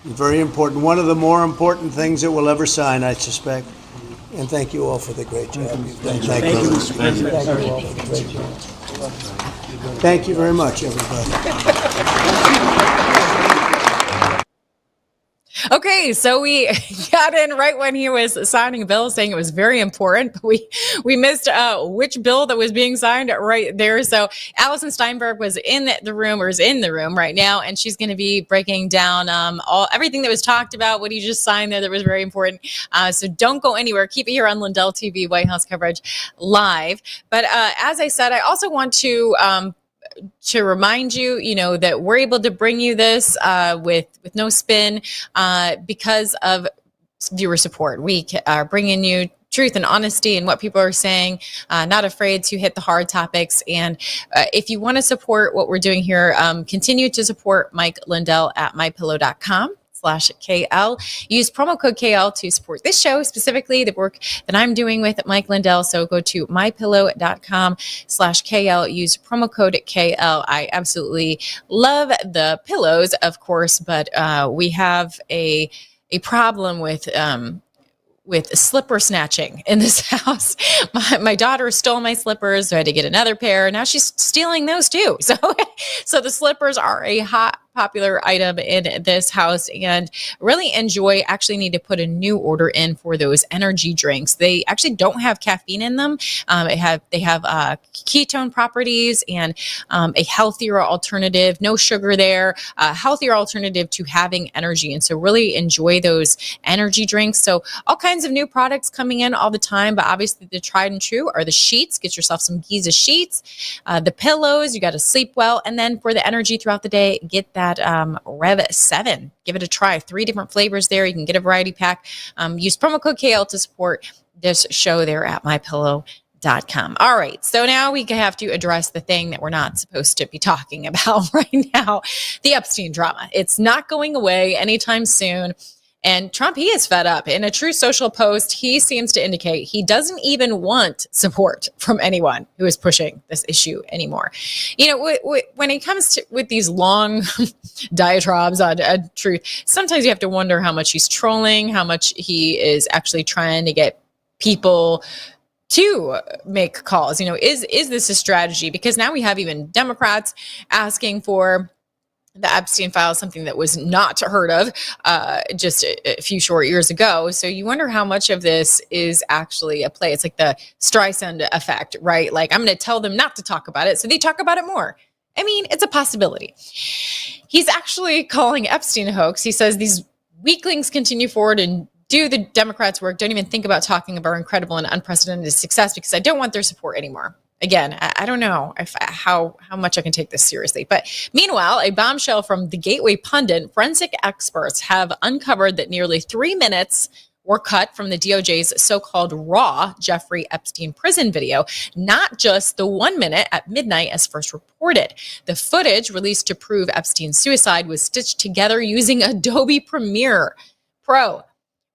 Very important. One of the more important things that we'll ever sign, I suspect. And thank you all for the great job. Thank you, Mr. President. Thank you all for the great job. Thank you very much, everybody. Okay, so we got in right when he was signing a bill, saying it was very important, but we missed which bill that was being signed right there. So Allison Steinberg was in the room right now, and she's going to be breaking down everything that was talked about, what he just signed there that was very important. So don't go anywhere. Keep it here on Lindell TV, White House coverage live. But as I said, I also want to remind you, that we're able to bring you this with no spin because of viewer support. We are bringing you truth and honesty and what people are saying, not afraid to hit the hard topics. And if you want to support what we're doing here, continue to support Mike Lindell at mypillow.com/KL. Use promo code KL to support this show, specifically the work that I'm doing with Mike Lindell. So go to mypillow.com/KL. Use promo code KL. I absolutely love the pillows, of course, but we have a problem with slipper snatching in this house. My daughter stole my slippers, so I had to get another pair. Now she's stealing those too. So the slippers are a hot popular item in this house, and really actually need to put a new order in for those energy drinks. They actually don't have caffeine in them. They have ketone properties and a healthier alternative, no sugar there, a healthier alternative to having energy. And so really enjoy those energy drinks. So all kinds of new products coming in all the time, but obviously the tried and true are the sheets. Get yourself some Giza sheets, the pillows, you got to sleep well. And then for the energy throughout the day, get that Rev 7. Give it a try. 3 different flavors there. You can get a variety pack. Use promo code KL to support this show there at mypillow.com. All right. So now we have to address the thing that we're not supposed to be talking about right now, the Epstein drama. It's not going away anytime soon. And Trump, he is fed up. In a Truth Social post, he seems to indicate he doesn't even want support from anyone who is pushing this issue anymore. You know, when it comes to with these long diatribes on Truth, sometimes you have to wonder how much he's trolling, how much he is actually trying to get people to make calls. You know, is this a strategy? Because now we have even Democrats asking for the Epstein files, something that was not heard of just a few short years ago. So you wonder how much of this is actually a play. It's like the Streisand effect, right? Like, I'm going to tell them not to talk about it, so they talk about it more. I mean, it's a possibility. He's actually calling Epstein a hoax. He says these weaklings continue forward and do the Democrats' work. Don't even think about talking about our incredible and unprecedented success because I don't want their support anymore. Again, I don't know how much I can take this seriously. But meanwhile, a bombshell from the Gateway Pundit, forensic experts have uncovered that nearly 3 minutes were cut from the DOJ's so-called raw Jeffrey Epstein prison video, not just the 1 minute at midnight as first reported. The footage released to prove Epstein's suicide was stitched together using Adobe Premiere Pro,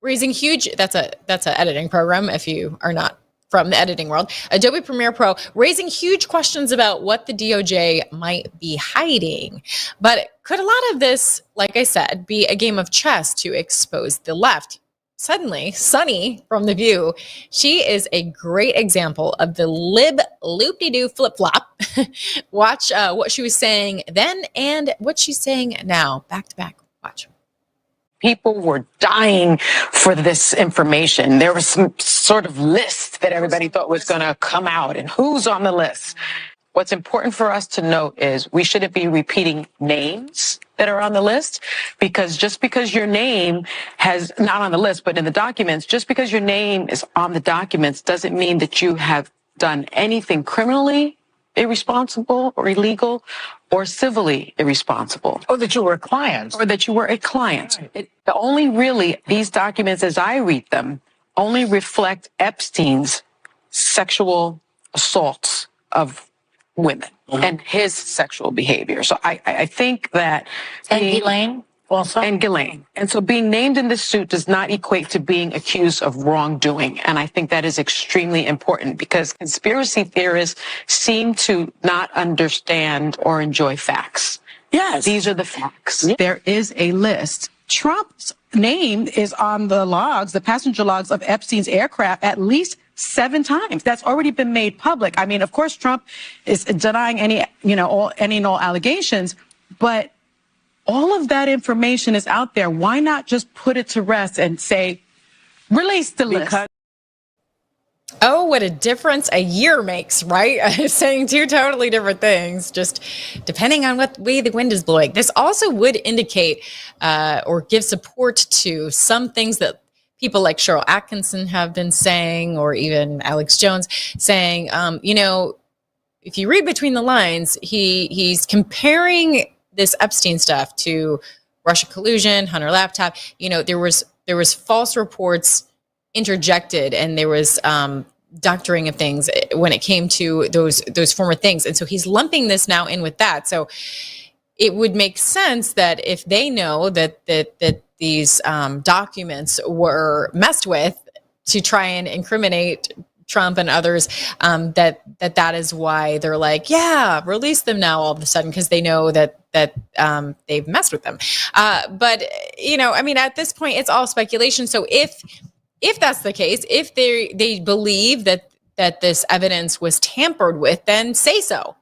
raising huge, that's an editing program if you are not from the editing world, Adobe Premiere Pro, raising huge questions about what the DOJ might be hiding. But could a lot of this, like I said, be a game of chess to expose the left? Suddenly, Sunny from The View, she is a great example of the lib loop-de-doo flip-flop. Watch what she was saying then and what she's saying now, back to back. Watch. People were dying for this information. There was some sort of list that everybody thought was going to come out, and who's on the list. What's important for us to note is we shouldn't be repeating names that are on the list, because just because your name has not on the list, but in the documents, just because your name is on the documents doesn't mean that you have done anything criminally irresponsible or illegal or civilly irresponsible. Or that you were a client. Or that you were a client. These documents, as I read them, only reflect Epstein's sexual assaults of women and his sexual behavior. So I think that... And Ghislaine also? And Ghislaine. And so being named in this suit does not equate to being accused of wrongdoing. And I think that is extremely important because conspiracy theorists seem to not understand or enjoy facts. Yes. These are the facts. Yeah. There is a list. Trump's name is on the logs, the passenger logs of Epstein's aircraft at least 7 times. That's already been made public. I mean, of course, Trump is denying any and all allegations, but all of that information is out there. Why not just put it to rest and say, release the list? Oh, what a difference a year makes, right? Saying 2 totally different things, just depending on what way the wind is blowing. This also would indicate or give support to some things that people like Cheryl Atkinson have been saying, or even Alex Jones saying, if you read between the lines, he's comparing this Epstein stuff to Russia collusion, Hunter laptop. There was false reports interjected and there was doctoring of things when it came to those former things. And so he's lumping this now in with that. So it would make sense that if they know that these documents were messed with to try and incriminate Trump and others, that is why they're like, yeah, release them now all of a sudden, because they know that they've messed with them. But I mean, at this point, it's all speculation. So if that's the case, if they believe that this evidence was tampered with, then say so.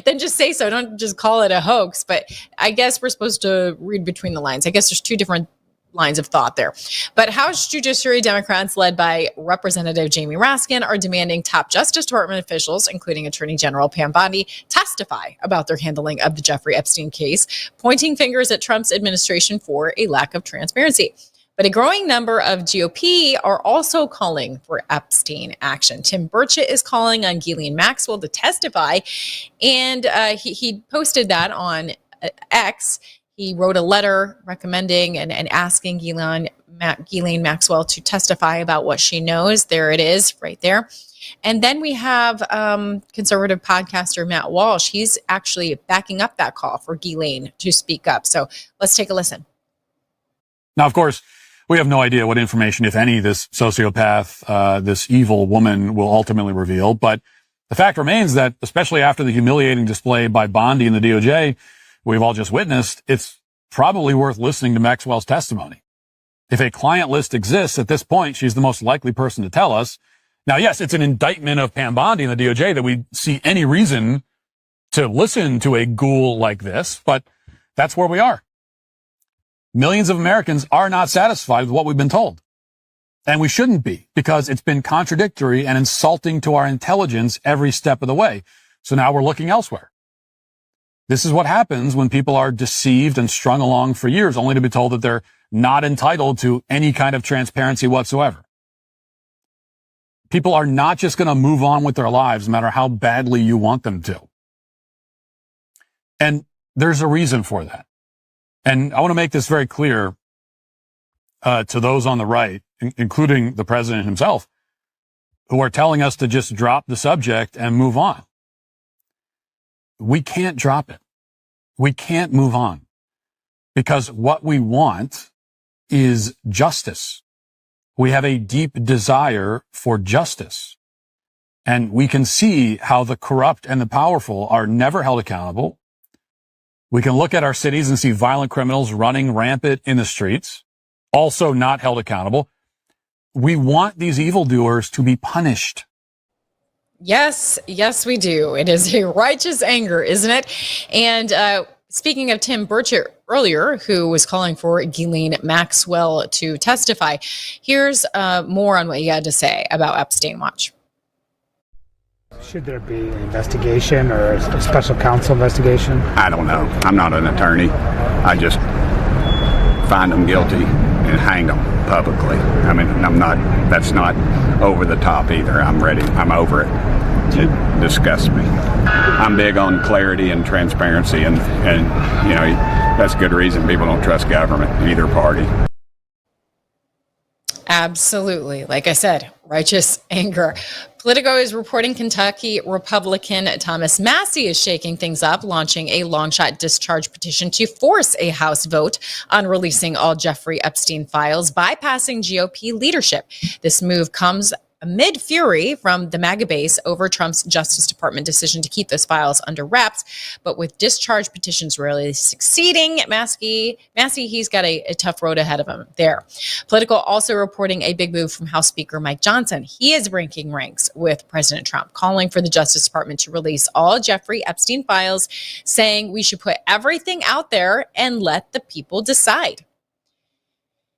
Then just say so. Don't just call it a hoax. But I guess we're supposed to read between the lines. I guess there's two different lines of thought there. But House Judiciary Democrats led by Representative Jamie Raskin are demanding top Justice Department officials, including Attorney General Pam Bondi, testify about their handling of the Jeffrey Epstein case, pointing fingers at Trump's administration for a lack of transparency. But a growing number of GOP are also calling for Epstein action. Tim Burchett is calling on Ghislaine Maxwell to testify, and he posted that on X. He wrote a letter recommending and asking Ghislaine Maxwell to testify about what she knows. There it is right there. And then we have conservative podcaster Matt Walsh. He's actually backing up that call for Ghislaine to speak up. So let's take a listen. Now, of course, we have no idea what information, if any, this sociopath, this evil woman will ultimately reveal. But the fact remains that, especially after the humiliating display by Bondi and the DOJ, we've all just witnessed, it's probably worth listening to Maxwell's testimony. If a client list exists at this point, she's the most likely person to tell us. Now, yes, it's an indictment of Pam Bondi and the DOJ that we see any reason to listen to a ghoul like this, but that's where we are. Millions of Americans are not satisfied with what we've been told. And we shouldn't be, because it's been contradictory and insulting to our intelligence every step of the way. So now we're looking elsewhere. This is what happens when people are deceived and strung along for years, only to be told that they're not entitled to any kind of transparency whatsoever. People are not just going to move on with their lives, no matter how badly you want them to. And there's a reason for that. And I want to make this very clear to those on the right, including the president himself, who are telling us to just drop the subject and move on. We can't drop it. We can't move on, because what we want is justice. We have a deep desire for justice. And we can see how the corrupt and the powerful are never held accountable. We can look at our cities and see violent criminals running rampant in the streets, also not held accountable. We want these evildoers to be punished. Yes, we do. It is a righteous anger, isn't it? And speaking of Tim Burchett earlier, who was calling for Ghislaine Maxwell to testify, here's more on what he had to say about Epstein Watch. Should there be an investigation or a special counsel investigation? I don't know. I'm not an attorney. I just find them guilty and hang them publicly. I mean, that's not over the top either. I'm ready. I'm over it. It disgusts me. I'm big on clarity and transparency, and that's good reason people don't trust government, either party. Absolutely. Like I said, righteous anger. Politico is reporting Kentucky Republican Thomas Massie is shaking things up, launching a long-shot discharge petition to force a House vote on releasing all Jeffrey Epstein files, bypassing GOP leadership. This move comes amid fury from the MAGA base over Trump's Justice Department decision to keep those files under wraps. But with discharge petitions really succeeding, Massie, he's got a tough road ahead of him there. Politico also reporting a big move from House Speaker Mike Johnson. He is breaking ranks with President Trump, calling for the Justice Department to release all Jeffrey Epstein files, saying we should put everything out there and let the people decide.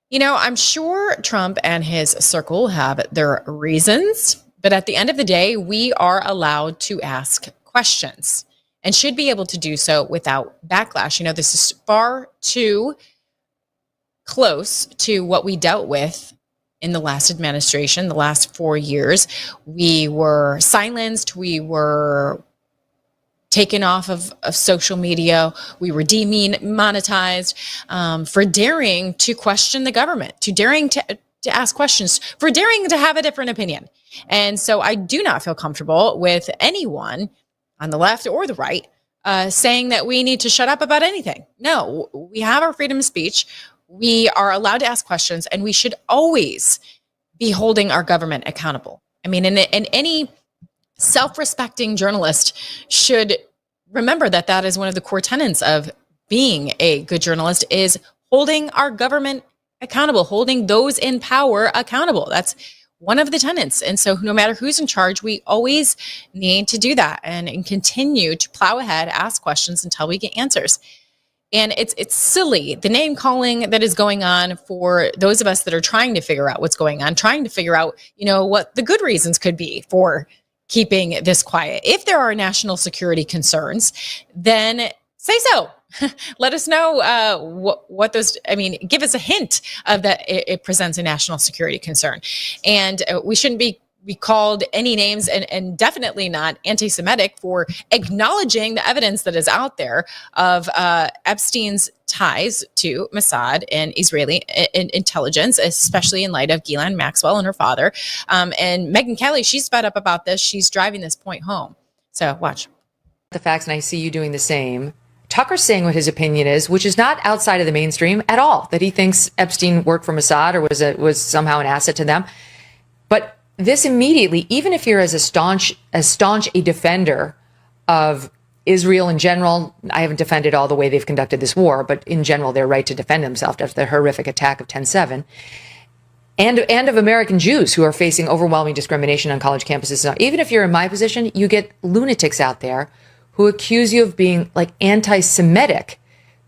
You know, I'm sure Trump and his circle have their reasons, but at the end of the day, we are allowed to ask questions and should be able to do so without backlash. You know, this is far too close to what we dealt with in the last administration, the last 4 years. We were silenced. We were taken off of social media. We were demonetized for daring to question the government, to daring to to ask questions, for daring to have a different opinion. And so I do not feel comfortable with anyone on the left or the right saying that we need to shut up about anything. No, we have our freedom of speech. We are allowed to ask questions, and we should always be holding our government accountable. I mean, and any self-respecting journalist should remember that that is one of the core tenets of being a good journalist, is holding our government accountable, holding those in power accountable. That's one of the tenets. And so no matter who's in charge, we always need to do that and continue to plow ahead, ask questions until we get answers. And it's silly, the name calling that is going on for those of us that are trying to figure out what's going on, trying to figure out, what the good reasons could be for keeping this quiet. If there are national security concerns, then say so. Let us know what those, give us a hint of that it presents a national security concern. And we shouldn't be called any names, and definitely not anti-Semitic, for acknowledging the evidence that is out there of Epstein's ties to Mossad and Israeli intelligence, especially in light of Ghislaine Maxwell and her father. And Megyn Kelly, she's fed up about this. She's driving this point home. So watch. The facts, and I see you doing the same. Tucker's saying what his opinion is, which is not outside of the mainstream at all, that he thinks Epstein worked for Mossad or was somehow an asset to them. But this immediately, even if you're as staunch a defender of Israel in general, I haven't defended all the way they've conducted this war, but in general, their right to defend themselves after the horrific attack of 10/7, and of American Jews who are facing overwhelming discrimination on college campuses. Even if you're in my position, you get lunatics out there who accuse you of being like anti-Semitic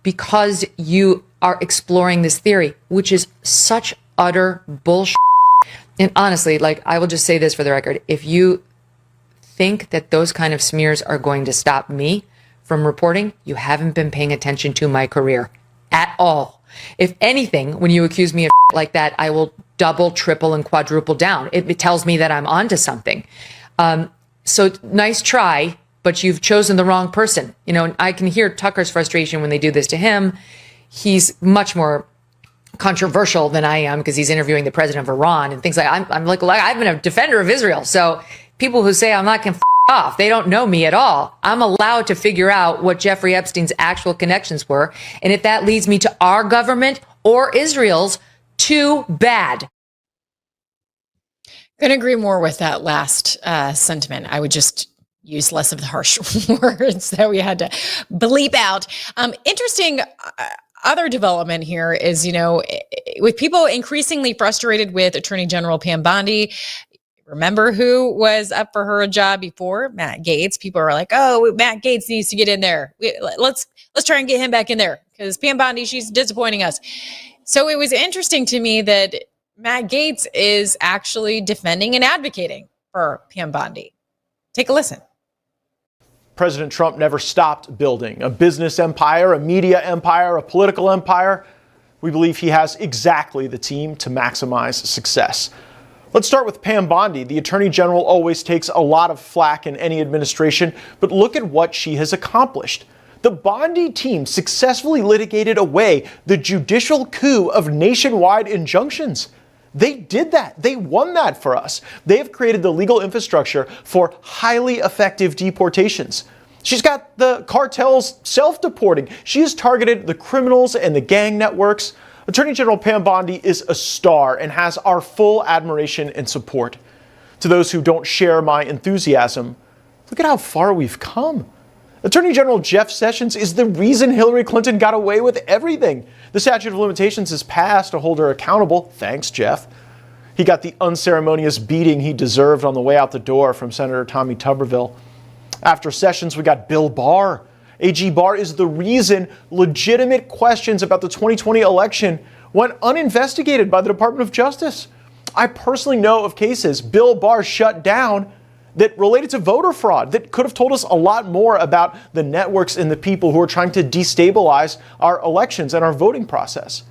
because you are exploring this theory, which is such utter bullshit. And honestly, I will just say this for the record. If you think that those kind of smears are going to stop me from reporting, you haven't been paying attention to my career at all. If anything, when you accuse me of like that, I will double, triple, and quadruple down. It tells me that I'm onto something. So nice try, but you've chosen the wrong person. I can hear Tucker's frustration when they do this to him. He's much more controversial than I am because he's interviewing the president of Iran and things like I'm like I've been a defender of Israel. So people who say I'm not going to off, they don't know me at all. I'm allowed to figure out what Jeffrey Epstein's actual connections were. And if that leads me to our government or Israel's, too bad. Couldn't agree more with that last sentiment. I would just use less of the harsh words that we had to bleep out. Interesting other development here is, with people increasingly frustrated with Attorney General Pam Bondi. Remember who was up for her job before? Matt Gaetz. People are like, oh, Matt Gaetz needs to get in there. Let's try and get him back in there because Pam Bondi, she's disappointing us. So it was interesting to me that Matt Gaetz is actually defending and advocating for Pam Bondi. Take a listen. President Trump never stopped building a business empire, a media empire, a political empire. We believe he has exactly the team to maximize success. Let's start with Pam Bondi. The Attorney General always takes a lot of flack in any administration, but look at what she has accomplished. The Bondi team successfully litigated away the judicial coup of nationwide injunctions. They did that. They won that for us. They have created the legal infrastructure for highly effective deportations. She's got the cartels self-deporting. She has targeted the criminals and the gang networks. Attorney General Pam Bondi is a star and has our full admiration and support. To those who don't share my enthusiasm, look at how far we've come. Attorney General Jeff Sessions is the reason Hillary Clinton got away with everything. The statute of limitations is passed to hold her accountable. Thanks, Jeff. He got the unceremonious beating he deserved on the way out the door from Senator Tommy Tuberville. After Sessions, we got Bill Barr. AG Barr is the reason legitimate questions about the 2020 election went uninvestigated by the Department of Justice. I personally know of cases Bill Barr shut down that related to voter fraud that could have told us a lot more about the networks and the people who are trying to destabilize our elections and our voting process.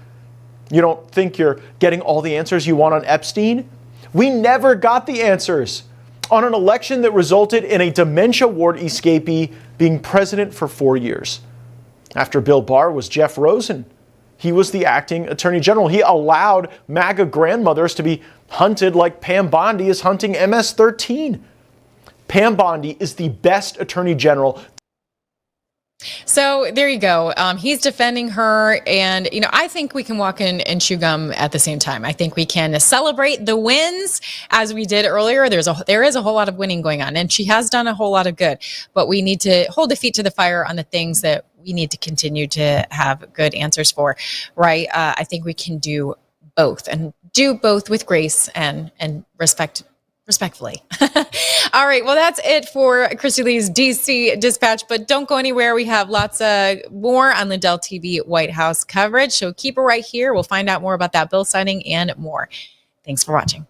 You don't think you're getting all the answers you want on Epstein? We never got the answers on an election that resulted in a dementia ward escapee being president for 4 years. After Bill Barr was Jeff Rosen. he was the acting attorney general. He allowed MAGA grandmothers to be hunted like Pam Bondi is hunting MS-13. Pam Bondi is the best attorney general. So there you go. He's defending her. And, I think we can walk in and chew gum at the same time. I think we can celebrate the wins as we did earlier. There is a whole lot of winning going on, and she has done a whole lot of good. But we need to hold the feet to the fire on the things that we need to continue to have good answers for, right? I think we can do both, and do both with grace and respectfully. All right. Well, that's it for Kristi Lee's DC Dispatch, but don't go anywhere. We have lots of more on Lindell TV White House coverage. So keep it right here. We'll find out more about that bill signing and more. Thanks for watching.